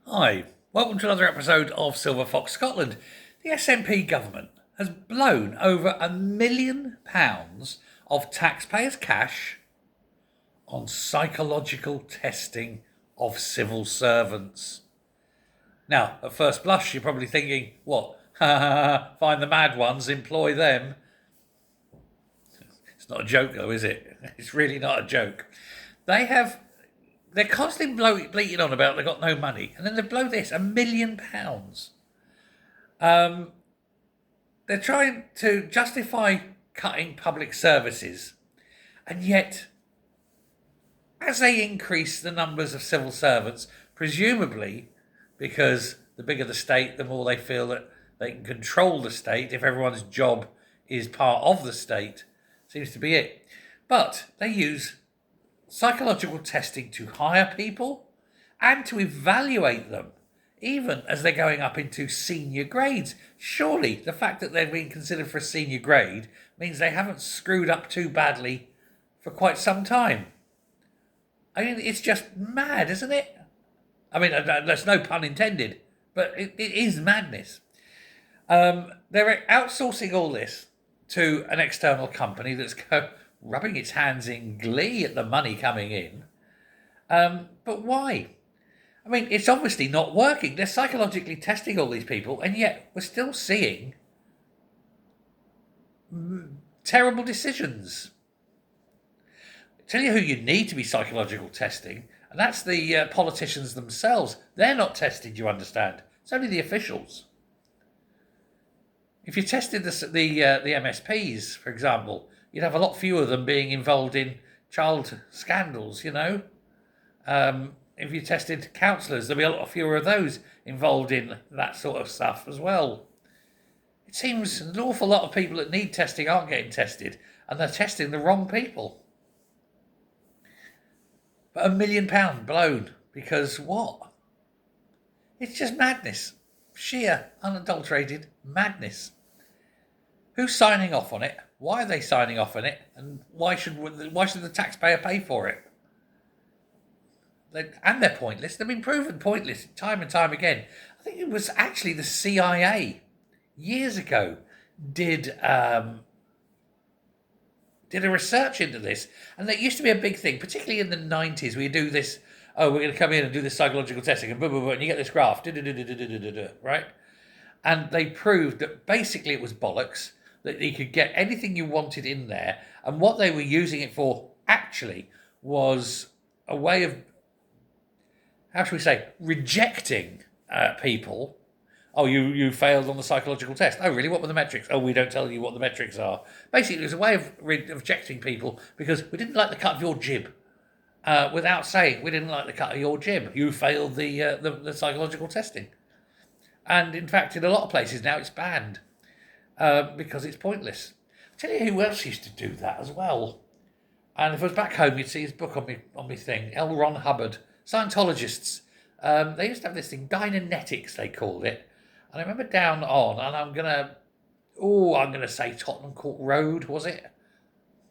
Hi, welcome to another episode of Silver Fox Scotland. The SNP government has blown over £1 million of taxpayers' cash on psychological testing of civil servants. Now, at first blush, you're probably thinking, what? Find the mad ones, employ them. It's not a joke, though, is it? It's really not a joke. They're constantly bleating on about they've got no money, and then they blow this £1 million. They're trying to justify cutting public services, and yet, as they increase the numbers of civil servants, presumably because the bigger the state, the more they feel that they can control the state if everyone's job is part of the state, seems to be it. But they use psychological testing to hire people and to evaluate them, even as they're going up into senior grades. Surely the fact that they're being considered for a senior grade means they haven't screwed up too badly for quite some time. I mean, it's just mad, isn't it? I mean, there's no pun intended, but it is madness. They're outsourcing all this to an external company that's rubbing its hands in glee at the money coming in. But why? I mean, it's obviously not working. They're psychologically testing all these people, and yet we're still seeing terrible decisions. I tell you who you need to be psychological testing, and that's the politicians themselves. They're not tested, you understand. It's only the officials. If you tested the MSPs, for example, you'd have a lot fewer of them being involved in child scandals, you know. If you tested counsellors, there'd be a lot fewer of those involved in that sort of stuff as well. It seems an awful lot of people that need testing aren't getting tested, and they're testing the wrong people. But £1 million blown because what? It's just madness. Sheer, unadulterated madness. Who's signing off on it? Why are they signing off on it? And why should the taxpayer pay for it? And they're pointless. They've been proven pointless time and time again. I think it was actually the CIA years ago did a research into this, and that used to be a big thing, particularly in the 90s. We do this. Oh, we're going to come in and do this psychological testing, and boom, boom, boom, and you get this graph, right? And they proved that basically it was bollocks. That you could get anything you wanted in there, and what they were using it for actually was a way of, how should we say, rejecting people. Oh, you failed on the psychological test. Oh, really? What were the metrics? Oh, we don't tell you what the metrics are. Basically, it was a way of rejecting people because we didn't like the cut of your jib. Without saying, we didn't like the cut of your jib. You failed the psychological testing. And in fact, in a lot of places now, it's banned because it's pointless. I'll tell you who else used to do that as well. And if I was back home, you'd see his book on me thing, L. Ron Hubbard. Scientologists. They used to have this thing, Dynanetics, they called it. And I remember down on, and I'm gonna say Tottenham Court Road, was it?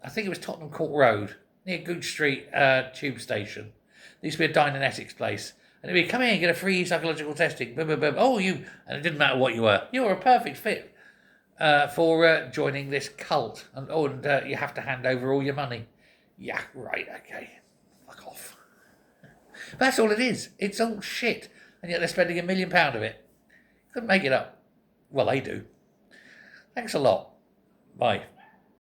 I think it was Tottenham Court Road, near Gooch Street tube station. There used to be a Dynanetics place. And it'd be, come here and get a free psychological testing. Boom, boom, boom. Oh, and it didn't matter what you were. You were a perfect fit for joining this cult. And you have to hand over all your money. Yeah, right, okay. Fuck off. But that's all it is. It's all shit. And yet they're spending £1 million of it. Couldn't make it up. Well, they do. Thanks a lot. Bye.